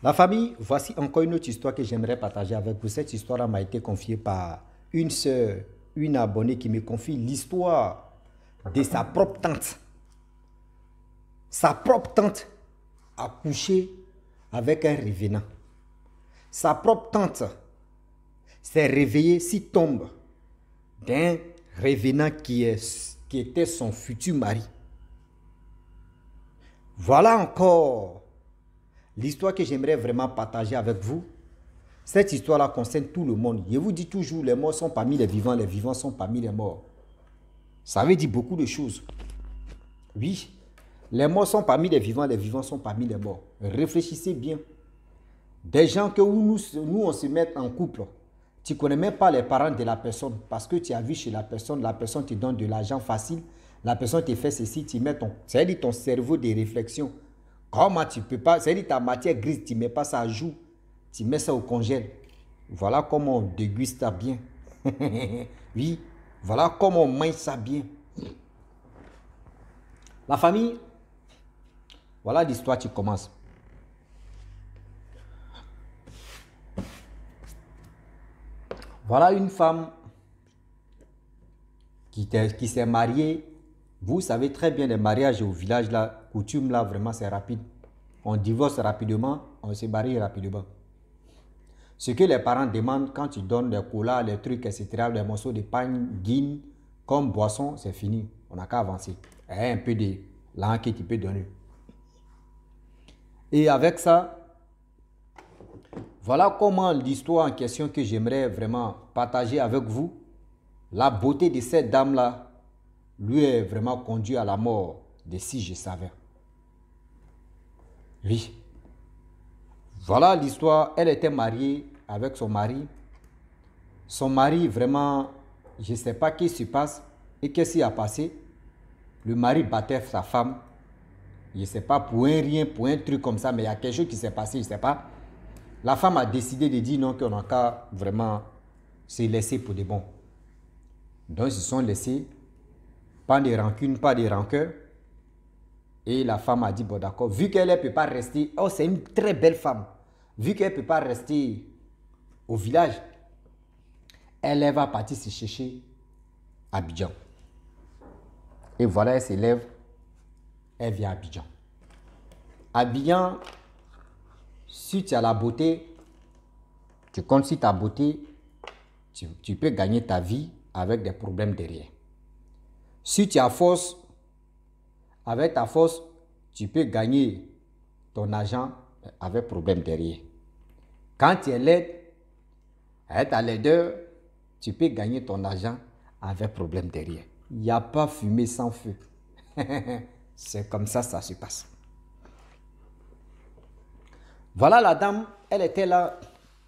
La famille, voici encore une autre histoire que j'aimerais partager avec vous. Cette histoire m'a été confiée par une sœur, une abonnée qui me confie l'histoire de sa propre tante. Sa propre tante a couché avec un revenant. Sa propre tante s'est réveillée si tombe d'un revenant qui était son futur mari. Voilà encore l'histoire que j'aimerais vraiment partager avec vous. Cette histoire-là concerne tout le monde. Je vous dis toujours, les morts sont parmi les vivants sont parmi les morts. Ça veut dire beaucoup de choses. Oui, les morts sont parmi les vivants sont parmi les morts. Réfléchissez bien. Des gens que nous on se met en couple. Tu ne connais même pas les parents de la personne parce que tu as vu chez la personne te donne de l'argent facile, la personne te fait ceci, tu mets c'est-à-dire ton cerveau de réflexion. Comment tu peux pas, c'est-à-dire ta matière grise, tu ne mets pas ça à jour, tu mets ça au congèle. Voilà comment on déguste ça bien. Oui, voilà comment on mange ça bien. La famille, voilà l'histoire qui commence. Voilà une femme qui s'est mariée. Vous savez très bien, les mariages au village, là, coutume là, vraiment c'est rapide. On divorce rapidement, on se marie rapidement. Ce que les parents demandent quand tu donnes les colas, les trucs, etc., les morceaux de pain, guine, comme boisson, c'est fini. On n'a qu'à avancer. Et un peu de l'argent que tu peux donner. Et avec ça, voilà comment l'histoire en question que j'aimerais vraiment partager avec vous, la beauté de cette dame-là, lui est vraiment conduit à la mort de si je savais. Oui. Voilà l'histoire. Elle était mariée avec son mari. Son mari, vraiment, je ne sais pas ce qui se passe et qu'est-ce qui a passé. Le mari battait sa femme. Je ne sais pas, pour un rien, pour un truc comme ça, mais il y a quelque chose qui s'est passé, je ne sais pas. La femme a décidé de dire non, qu'on n'a qu'à vraiment se laisser pour de bon. Donc, ils se sont laissés. Pas de rancune, pas de rancœur. Et la femme a dit, bon d'accord, vu qu'elle ne peut pas rester, oh c'est une très belle femme, vu qu'elle ne peut pas rester au village, elle va partir se chercher à Abidjan. Et voilà, elle s'élève, elle vient à Abidjan. Abidjan, si tu as la beauté, tu comptes sur ta beauté, tu peux gagner ta vie avec des problèmes derrière. Si tu as force, avec ta force, tu peux gagner ton argent avec problème derrière. Quand tu es laide, avec ta laideur, tu peux gagner ton argent avec problème derrière. Il n'y a pas fumée sans feu. C'est comme ça se passe. Voilà la dame, elle était là,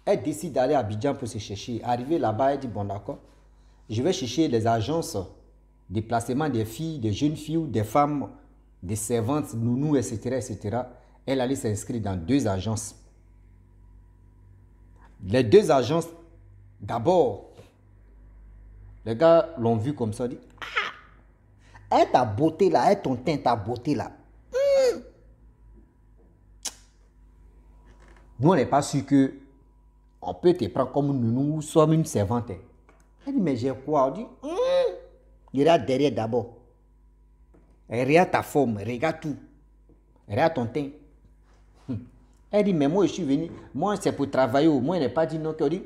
elle décide d'aller à Abidjan pour se chercher. Arrivée là-bas, elle dit, bon d'accord, je vais chercher les agences de placement des filles, des jeunes filles ou des femmes, des servantes, nounous, etc., etc. Elle allait s'inscrire dans 2 agences. Les 2 agences, d'abord, les gars l'ont vu comme ça, dit, ah, elle ta beauté là, elle ton teint, ta beauté là. Nous, on n'est pas sûr que on peut te prendre comme nous sommes une servante. Elle dit, mais j'ai quoi? On dit, regarde derrière d'abord. Regarde ta forme, regarde tout. Regarde ton teint. Elle dit, mais moi, je suis venu, moi, c'est pour travailler. Moi, elle n'est pas dit non. Elle dit,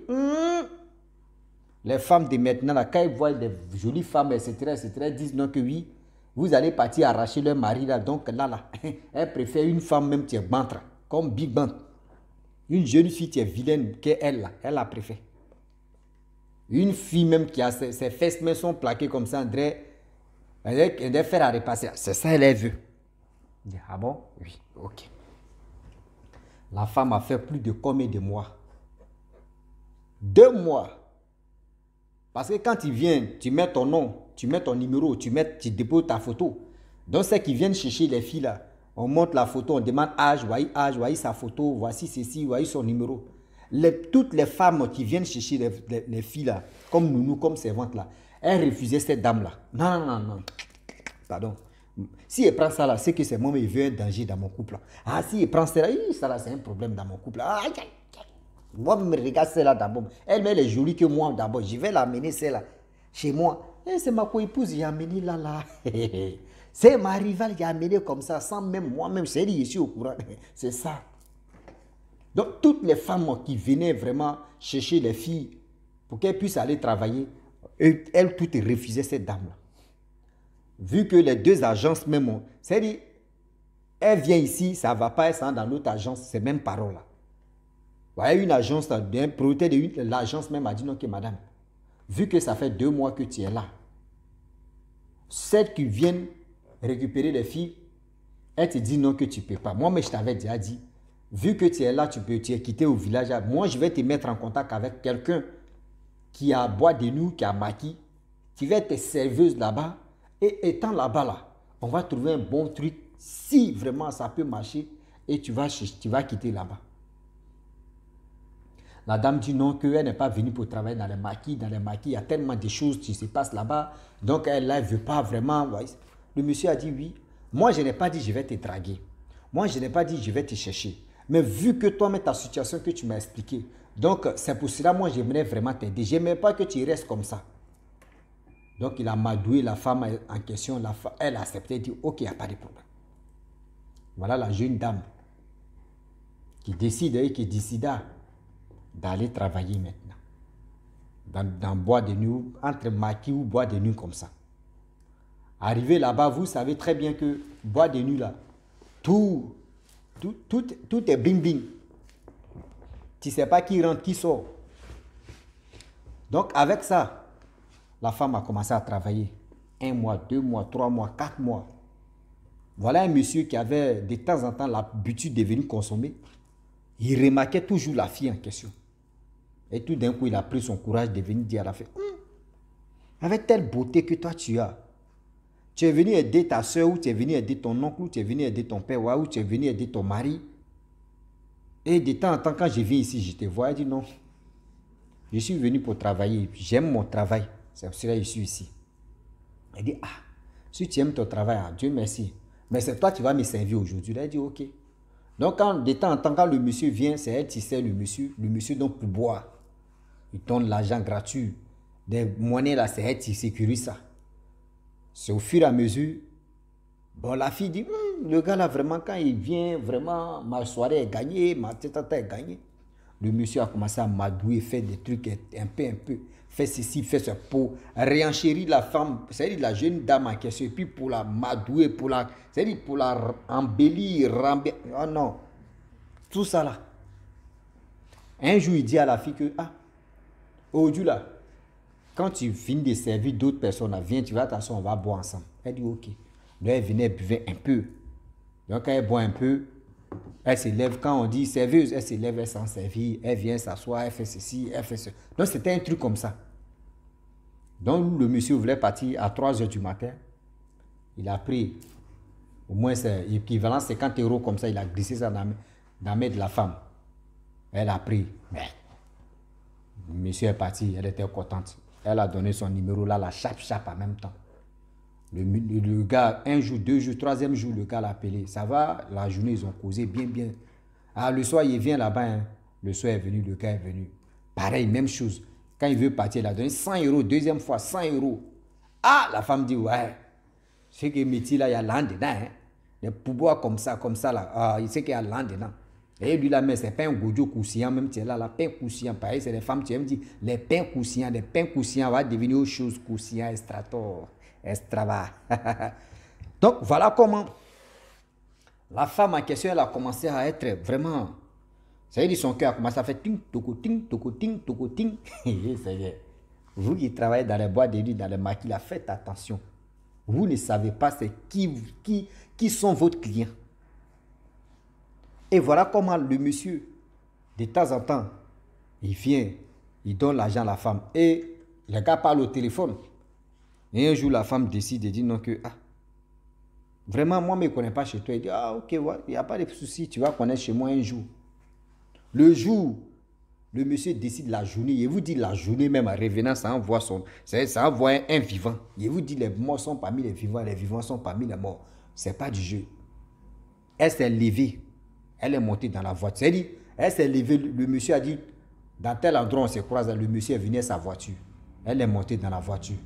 les femmes de maintenant, là, quand elles voient des jolies femmes, etc., etc., elles disent non que oui, vous allez partir arracher leur mari, là. Donc là, elle préfère une femme même qui est bantre, comme Big Bang. Une jeune fille qui est vilaine qu'elle, là, elle la préfère. Une fille même qui a ses fesses même sont plaquées comme ça, elle doit faire à repasser. C'est ça, elle veut. Ah bon? Oui, ok. La femme a fait plus de combien de mois? 2 mois. Parce que quand tu viens, tu mets ton nom, tu mets ton numéro, tu déposes ta photo. Donc, ceux qui viennent chercher les filles là, on montre la photo, on demande âge, voyez sa photo, voici ceci, voyez son numéro. Toutes les femmes qui viennent chercher les filles là, comme nous, comme servantes là, elles refusaient cette dame là. Non. Pardon. Si elle prend ça là, c'est que c'est moi, il veut un danger dans mon couple. Ah, si elle prend ça là, ça là, c'est un problème dans mon couple. Ah, moi, je me regarde celle-là d'abord. Elle est jolie que moi d'abord. Je vais l'amener celle-là chez moi. Et c'est ma co-épouse, il a amené là. C'est ma rivale qui a amené comme ça, sans même moi-même. C'est dit, je suis au courant. C'est ça. Donc, toutes les femmes qui venaient vraiment chercher les filles pour qu'elles puissent aller travailler, elles toutes refusaient cette dame-là. Vu que les deux agences même, c'est-à-dire, elle vient ici, ça ne va pas, elle s'en dans l'autre agence, ces mêmes paroles-là. Vous voyez, une agence, un producteur de l'agence même a dit non, que madame, vu que ça fait 2 mois que tu es là, celles qui viennent récupérer les filles, elle te dit non que tu ne peux pas. Moi, mais je t'avais déjà dit, vu que tu es là, tu es quitté au village, moi, je vais te mettre en contact avec quelqu'un qui a bois de nuit, qui a maquis, qui va être serveuse là-bas. Et étant là-bas, là, on va trouver un bon truc, si vraiment ça peut marcher, et tu vas quitter là-bas. La dame dit non, qu'elle n'est pas venue pour travailler dans les maquis. Dans les maquis, il y a tellement de choses qui se passent là-bas. Donc, elle ne veut pas vraiment. Le monsieur a dit oui. Moi, je n'ai pas dit je vais te draguer. Moi, je n'ai pas dit je vais te chercher. Mais vu que toi, ta situation que tu m'as expliquée, donc c'est pour cela, moi, j'aimerais vraiment t'aider. Je n'aimerais pas que tu restes comme ça. Donc, il a madoué la femme en question. Elle a accepté et dit ok, il n'y a pas de problème. Voilà la jeune dame qui décide et qui décida d'aller travailler maintenant. Dans bois de nuit, entre maquis ou bois de nuit comme ça. Arrivé là-bas, vous savez très bien que bois de nuit là, tout est bing bing. Tu ne sais pas qui rentre, qui sort. Donc avec ça, la femme a commencé à travailler. 1 mois, 2 mois, 3 mois, 4 mois. Voilà un monsieur qui avait de temps en temps l'habitude de venir consommer. Il remarquait toujours la fille en question. Et tout d'un coup, il a pris son courage de venir dire à la fille, avec telle beauté que toi tu as, tu es venu aider ta soeur, ou tu es venu aider ton oncle, ou tu es venu aider ton père, ou tu es venu aider ton mari. Et de temps en temps, quand je viens ici, je te vois, elle dit non. Je suis venu pour travailler, j'aime mon travail. C'est pour cela que je suis ici. Elle dit, ah, si tu aimes ton travail, Dieu merci. Mais c'est toi qui vas me servir aujourd'hui. Elle dit, ok. Donc, de temps en temps, quand le monsieur vient, c'est elle qui sert le monsieur donc pour boire. Il donne l'argent gratuit. Des monnaies là, c'est elle qui sécurise ça. C'est au fur et à mesure. Bon, la fille dit, le gars là, vraiment, quand il vient, vraiment, ma soirée est gagnée, ma tête est gagnée. Le monsieur a commencé à m'adouer, faire des trucs un peu, faire ceci, faire ce pour réenchérir la femme, c'est-à-dire la jeune dame en question, et puis pour la m'adouer, c'est-à-dire pour la embellir, oh non, tout ça là. Un jour, il dit à la fille que, aujourd'hui là, quand tu finis de servir d'autres personnes, là, viens, tu vas t'asseoir, on va boire ensemble. Elle dit ok. Donc elle venait buvait un peu. Donc quand elle boit un peu, elle se lève, quand on dit serveuse, elle se lève, elle s'en servir, elle vient s'asseoir, elle fait ceci, elle fait ce. Donc c'était un truc comme ça. Donc le monsieur voulait partir à 3 h du matin. Il a pris au moins c'est équivalent 50 € comme ça, il a glissé ça dans la main de la femme. Elle a pris. Mais le monsieur est parti, elle était contente. Elle a donné son numéro là, la chape en même temps. Le gars, 1 jour, 2 jours, 3e jour, le gars l'a appelé. Ça va, la journée, ils ont causé bien. Ah, le soir, il vient là-bas. Hein. Le soir est venu, le gars est venu. Pareil, même chose. Quand il veut partir, il a donné 100 €. Deuxième fois, 100 €. Ah, la femme dit, ouais. C'est que métier là, il y a l'an dedans. Hein. Les pouvoirs comme ça là. Ah, il sait qu'il y a l'an dedans. Et lui là, mais c'est pas un gojo coussillon, même tu es là, pain coussillon. Pareil, c'est les femmes, tu aimes dire, les pains coussillons, va devenir autre chose, coussillon, extrator. Estrava. Donc voilà comment la femme en question, elle a commencé à être vraiment, ça veut dire son cœur a commencé à faire ting toko ting toko ting toko ting. Vous qui travaillez dans les bois de nuit, dans les maquis, faites attention. Vous ne savez pas c'est qui sont vos clients. Et voilà comment le monsieur, de temps en temps, il vient, il donne l'argent à la femme et le gars parle au téléphone. Et un jour, la femme décide de dire non que, vraiment, moi, je ne me connais pas chez toi. Il dit, ok, ouais, il n'y a pas de souci, tu vas connaître chez moi un jour. Le jour, Le monsieur décide la journée. Il vous dit la journée même en revenant, ça envoie, ça envoie un vivant. Il vous dit les morts sont parmi les vivants sont parmi les morts. Ce n'est pas du jeu. Elle s'est levée. Elle est montée dans la voiture. Elle s'est levée. Le monsieur a dit, dans tel endroit on se croise, le monsieur est venu à sa voiture. Elle est montée dans la voiture.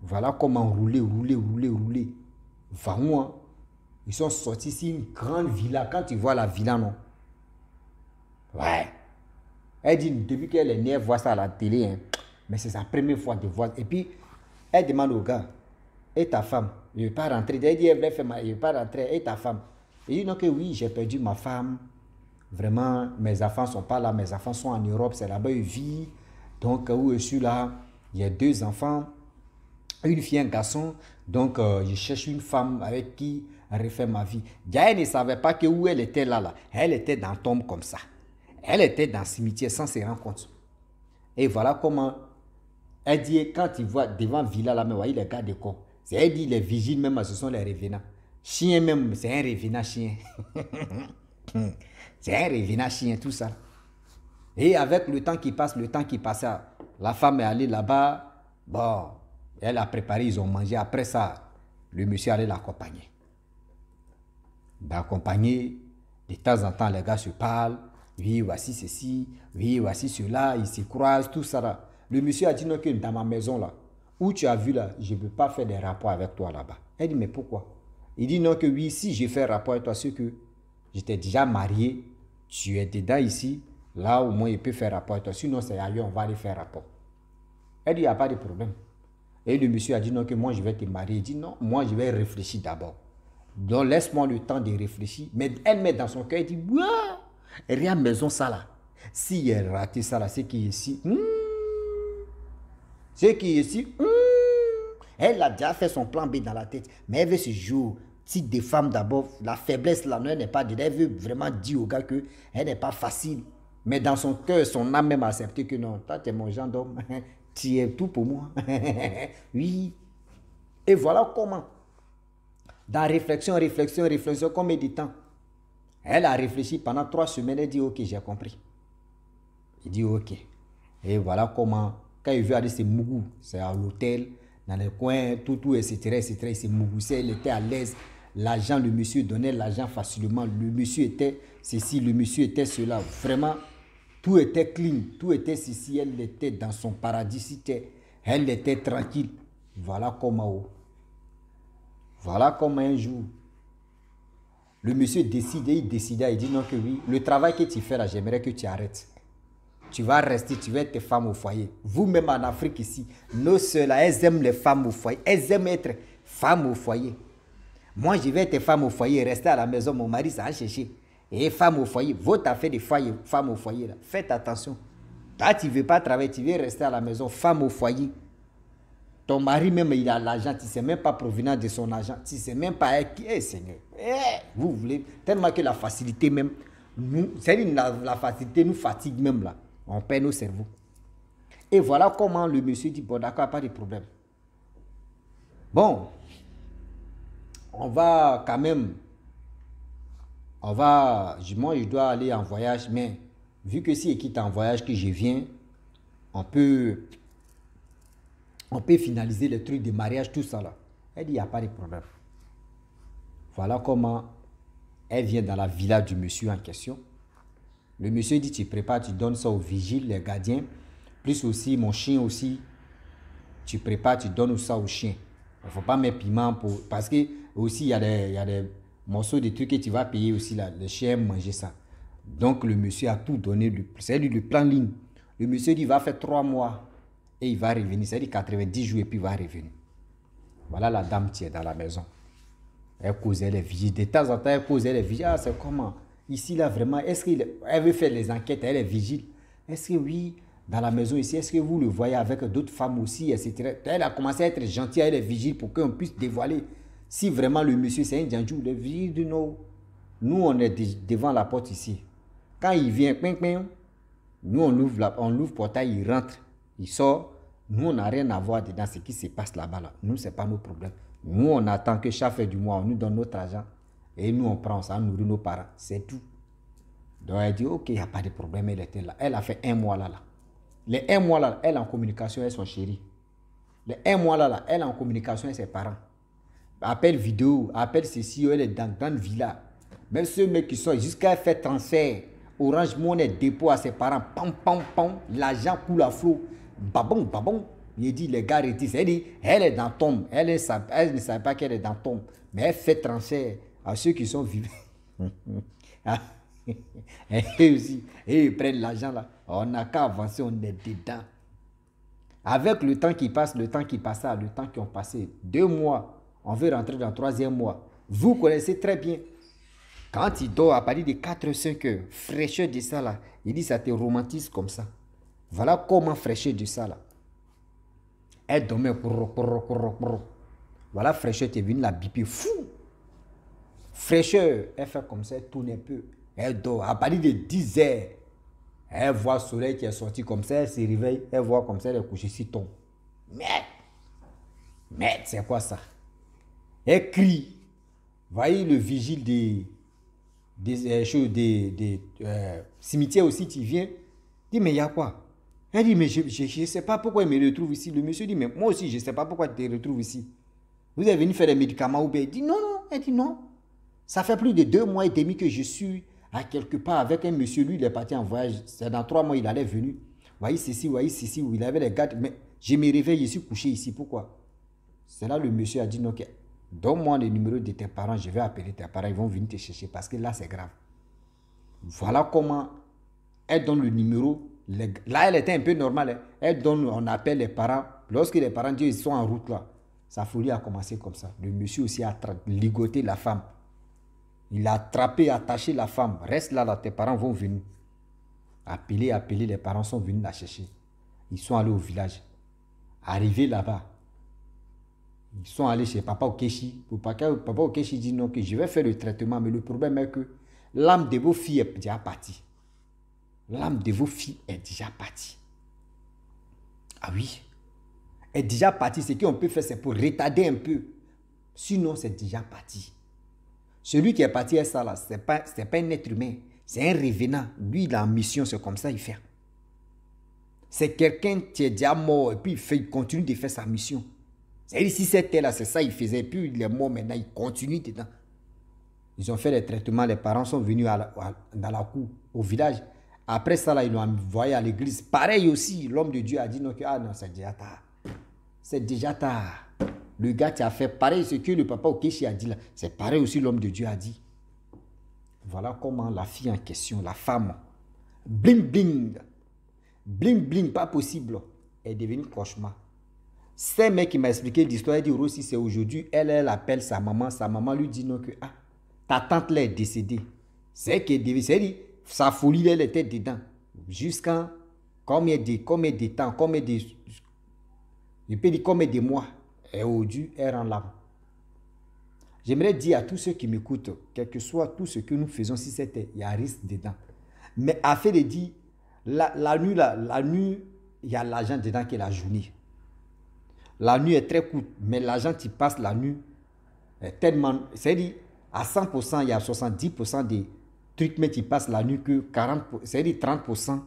Voilà comment rouler. Vraiment, ils sont sortis ici, une grande villa. Quand tu vois la villa, non? Ouais. Elle dit, depuis qu'elle est née, elle voit ça à la télé. Hein. Mais c'est sa première fois de voir. Et puis, elle demande au gars, et ta femme? Je ne vais pas rentrer. Elle dit, elle veut faire je ne vais pas rentrer. Et ta femme? Il dit, non, que oui, j'ai perdu ma femme. Vraiment, mes enfants ne sont pas là. Mes enfants sont en Europe. C'est là-bas, ils vivent. Donc, où je suis là, il y a 2 enfants. Une fille et un garçon. Donc, je cherche une femme avec qui refaire ma vie. Elle ne savait pas que où elle était là. Elle était dans la tombe comme ça. Elle était dans le cimetière sans se rendre compte. Et voilà comment elle dit, quand il voit devant la villa là, mais voyez les gars de corps. Elle dit, les vigiles même, ce sont les revenants. Chien même, c'est un revenant chien. C'est un revenant chien, tout ça. Et avec le temps qui passe, la femme est allée là-bas. Bon, elle a préparé, ils ont mangé. Après ça, le monsieur allait l'accompagner. D'accompagner, de temps en temps, les gars se parlent. Oui, voici ceci. Oui, voici cela. Ils se croisent, tout ça là. Le monsieur a dit non, que dans ma maison là, où tu as vu là, je ne veux pas faire des rapports avec toi là-bas. Elle dit, mais pourquoi? Il dit non, que oui, si je fais rapport avec toi, c'est que j'étais déjà marié, tu es dedans ici, là au moins il peut faire rapport avec toi. Sinon, c'est ailleurs, on va aller faire rapport. Elle dit, il n'y a pas de problème. Et le monsieur a dit non, que moi je vais te marier. Il dit non, moi je vais réfléchir d'abord. Donc laisse-moi le temps de réfléchir. Mais elle met dans son cœur, elle dit, waouh, rien maison ça là. Si elle raté ça là, c'est qui est ici. C'est qui est ici. Elle a déjà fait son plan B dans la tête. Mais elle veut ce jour. Si des femmes d'abord, la faiblesse là, elle n'est pas dedans. Elle veut vraiment dire au gars qu'elle n'est pas facile. Mais dans son cœur, son âme même a accepté que non, toi tu es mon genre d'homme. Tu es tout pour moi. Oui. Et voilà comment. Dans réflexion, combien de temps? Elle a réfléchi pendant 3 semaines. Elle dit, ok, j'ai compris. Il dit, ok. Et voilà comment, quand il veut aller se mougou, c'est à l'hôtel, dans les coins, tout, etc. Il se mougoussait, il était à l'aise. L'argent, le monsieur donnait l'argent facilement. Le monsieur était ceci, le monsieur était cela. Vraiment, tout était clean, tout était ceci. Elle était dans son paradis. Elle était tranquille. Voilà comment. Voilà comment un jour, le monsieur décidait, il dit non que oui, le travail que tu fais là, j'aimerais que tu arrêtes. Tu vas rester, tu vas être femme au foyer. Vous-même en Afrique ici, nos soeurs là, elles aiment les femmes au foyer. Elles aiment être femmes au foyer. Moi, je vais être femme au foyer, rester à la maison, mon mari, ça va chercher. Et femme au foyer, votre affaire de foyer, femme au foyer là. Faites attention. Toi, tu ne veux pas travailler, tu veux rester à la maison, femme au foyer. Ton mari même, il a l'argent, tu ne sais même pas provenant de son argent. Tu ne sais même pas qui est, Seigneur. Vous voulez, tellement que la facilité même, la facilité nous fatigue même là. On perd nos cerveaux. Et voilà comment le monsieur dit, bon d'accord, pas de problème. Bon, on va quand même, moi je dois aller en voyage, mais vu que si je quitte en voyage, que je viens, on peut finaliser les trucs de mariage, tout ça là. Elle dit, il n'y a pas de problème. Voilà comment elle vient dans la villa du monsieur en question. Le monsieur dit, tu prépares, tu donnes ça aux vigiles, les gardiens, plus aussi mon chien aussi. Tu prépares, tu donnes ça au chien. Il ne faut pas mettre piment parce que aussi il y a des morceaux de trucs que tu vas payer aussi là. Le chien aime manger ça. Donc le monsieur a tout donné. C'est lui le plan ligne. Le monsieur dit, il va faire 3 mois et il va revenir. C'est-à-dire 90 jours et puis il va revenir. Voilà la dame qui est dans la maison. Elle causait les vigiles. De temps en temps, elle causait les vigiles. Ah, c'est comment? Ici, là, vraiment, est-ce qu'elle veut faire les enquêtes? Elle est vigile. Est-ce que oui, dans la maison ici, est-ce que vous le voyez avec d'autres femmes aussi, etc. Elle a commencé à être gentille, elle est vigile pour qu'on puisse dévoiler. Si vraiment le monsieur, c'est un djandjou, le vigile de nous, on est devant la porte ici. Quand il vient, nous, on l'ouvre le portail, il rentre, il sort. Nous, on n'a rien à voir dedans ce qui se passe là-bas. Là. Nous, ce n'est pas nos problèmes. Nous, on attend que chaque fin du mois, on nous donne notre argent. Et nous, on prend ça, on nourrit nos parents. C'est tout. Donc elle dit, ok, il n'y a pas de problème, elle était là. Elle a fait 1 mois là. Les 1 mois là, elle est en communication avec son chéri. Les 1 mois là, elle est en communication avec ses parents. Appel vidéo, appel ceci, elle est dans grande villa. Même ceux mecs qui sont jusqu'à faire transfert, Orange Money, dépôt à ses parents, pam, pam, pam, l'argent coule à flot, babon, babon. Il dit, les gars, arrêtez. Elle dit, elle est dans tombe. Elle ne savait pas qu'elle est dans tombe. Mais elle fait transfert à ceux qui sont vivants. Et aussi, et ils prennent l'argent là. On n'a qu'à avancer, on est dedans. Avec le temps qui passe, le temps qui passa, le temps qui ont passé, 2 mois, on veut rentrer dans le 3e mois. Vous connaissez très bien. Quand il dort à partir de 4-5 heures, fraîcheur de ça là, il dit ça te romantise comme ça. Voilà comment fraîcheur de ça là. Elle dormait, voilà fraîcheur, tu es venu la biper, fou. Fraîcheur, elle fait comme ça, elle tourne un peu. Elle dort, à partir de 10 heures, elle voit le soleil qui est sorti comme ça, elle se réveille, elle voit comme ça, elle est couchée, si tombe. Merde, c'est quoi ça? Elle crie. Voyez le vigile des cimetières aussi, tu viens. Dit, mais il y a quoi? Elle dit, mais je ne sais pas pourquoi il me retrouve ici. Le monsieur dit, mais moi aussi, je ne sais pas pourquoi tu te retrouves ici. Vous êtes venu faire des médicaments ou bien? Il dit, non, non. Elle dit, non. Ça fait plus de 2 mois et demi que je suis à quelque part avec un monsieur. Lui, il est parti en voyage. C'est dans 3 mois, il allait venir. Voyez ceci, où il avait les gars. Mais je me réveille, je suis couché ici. Pourquoi? C'est là le monsieur a dit, non, donne-moi le numéro de tes parents, je vais appeler tes parents, ils vont venir te chercher parce que là, c'est grave. Voilà comment elle donne le numéro. Là, elle était un peu normale. Elle donne, on appelle les parents. Lorsque les parents disent qu'ils sont en route là, sa folie a commencé comme ça. Le monsieur aussi a ligoté la femme. Il a attrapé, attaché la femme. Reste là, tes parents vont venir. Appeler, les parents sont venus la chercher. Ils sont allés au village. Arrivés là-bas, ils sont allés chez Papa Okechi. Papa Okechi dit non, que je vais faire le traitement, mais le problème est que l'âme de vos filles est déjà partie. L'âme de vos filles est déjà partie. Ah oui, est déjà partie. Ce qu'on peut faire, c'est pour retarder un peu. Sinon, c'est déjà parti. Celui qui est parti à ça, là, ce n'est pas un être humain. C'est un revenant. Lui, il a une mission, c'est comme ça il fait. C'est quelqu'un qui est déjà mort et puis il continue de faire sa mission. C'est-à-dire, si c'était là, c'est ça il faisait. Puis il est mort maintenant, il continue dedans. Ils ont fait les traitements, les parents sont venus dans la cour, au village. Après ça, là, ils l'ont envoyé à l'église. Pareil aussi, l'homme de Dieu a dit non, non, c'est déjà tard. C'est déjà tard. Le gars qui a fait pareil, ce que le papa Okechi a dit là, c'est pareil aussi l'homme de Dieu a dit. Voilà comment la fille en question, la femme, bling bling, bling bling, pas possible, est devenue cauchemar. C'est un mec qui m'a expliqué l'histoire, il dit Rossi, c'est aujourd'hui, elle appelle sa maman lui dit non que ta tante là est décédée. C'est que sa folie elle était dedans. Jusqu'à combien de temps, je peux dire combien de mois, et aujourd'hui, elle rend l'âme. J'aimerais dire à tous ceux qui m'écoutent, quel que soit tout ce que nous faisons, si c'était, il y a un risque dedans. Mais afin de dire, la nuit, il y a l'argent dedans qui est la journée. La nuit est très courte, mais l'argent qui passe la nuit est tellement... C'est-à-dire, à 100%, il y a 70% des trucs, mais qui passent la nuit que 40%, c'est-à-dire 30%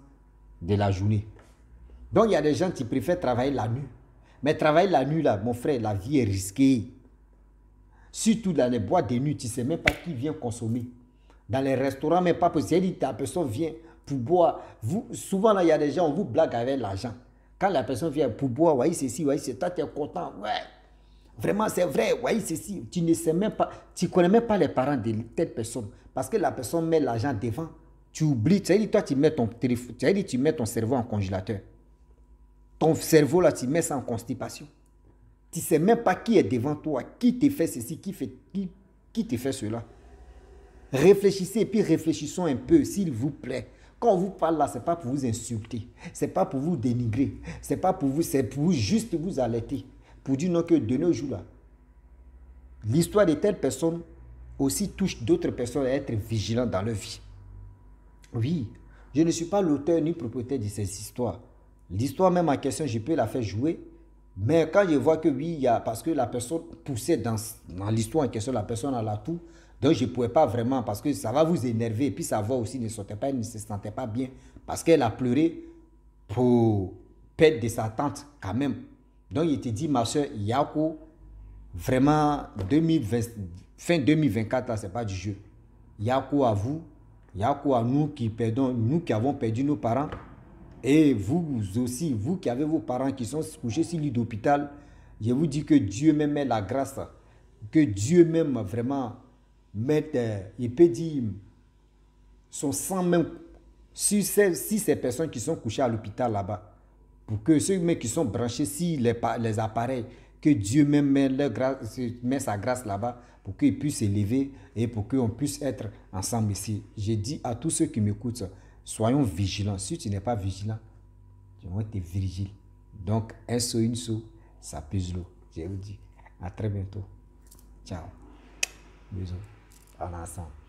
de la journée. Donc, il y a des gens qui préfèrent travailler la nuit. Mais travailler la nuit, là, mon frère, la vie est risquée. Surtout dans les boîtes de nuit, tu ne sais même pas qui vient consommer. Dans les restaurants, même pas possible. C'est-à-dire, la personne vient pour boire. Souvent, là, il y a des gens, on vous blague avec l'argent. Quand la personne vient pour boire, voyez ceci, voyez c'est toi, tu es content. Ouais, vraiment, c'est vrai, voyez ceci. Tu ne sais même pas, tu ne connais même pas les parents de telle personne. Parce que la personne met l'argent devant. Tu oublies, c'est-à-dire, toi, tu mets ton téléphone, c'est-à-dire, tu mets ton cerveau en congélateur. Ton cerveau, là, tu mets ça en constipation. Tu ne sais même pas qui est devant toi, qui te fait ceci, qui te fait cela. Réfléchissez et puis réfléchissons un peu, s'il vous plaît. Quand on vous parle là, ce n'est pas pour vous insulter, ce n'est pas pour vous dénigrer, c'est pas pour vous, c'est pour juste vous alerter. Pour dire non que de nos jours là, l'histoire de telle personne aussi touche d'autres personnes à être vigilants dans leur vie. Oui, je ne suis pas l'auteur ni propriétaire de ces histoires. L'histoire même en question, je peux la faire jouer. Mais quand je vois que oui, parce que la personne poussait dans l'histoire en question, la personne a l'atout, Donc, je ne pouvais pas vraiment, parce que ça va vous énerver. Et puis, sa voix aussi ne se sentait pas bien. Parce qu'elle a pleuré pour perdre de sa tante quand même. Donc, il te dit, ma soeur, Yako, vraiment, 2020, fin 2024, là, ce n'est pas du jeu. Yako à vous, Yako à nous qui perdons, nous qui avons perdu nos parents. Et vous aussi, vous qui avez vos parents qui sont couchés sur lit d'hôpital, je vous dis que Dieu même met la grâce. Que Dieu même vraiment mette, il peut dire, son sang même sur ces personnes qui sont couchées à l'hôpital là-bas. Pour que ceux qui sont branchés sur les appareils, que Dieu même met sa grâce là-bas pour qu'ils puissent s'élever et pour qu'on puisse être ensemble ici. Je dis à tous ceux qui m'écoutent, soyons vigilants. Si tu n'es pas vigilant, tu vas être vigile. Donc, un saut, une saut, ça pèse l'eau. Je vous dis à très bientôt. Ciao. Bisous. On est ensemble.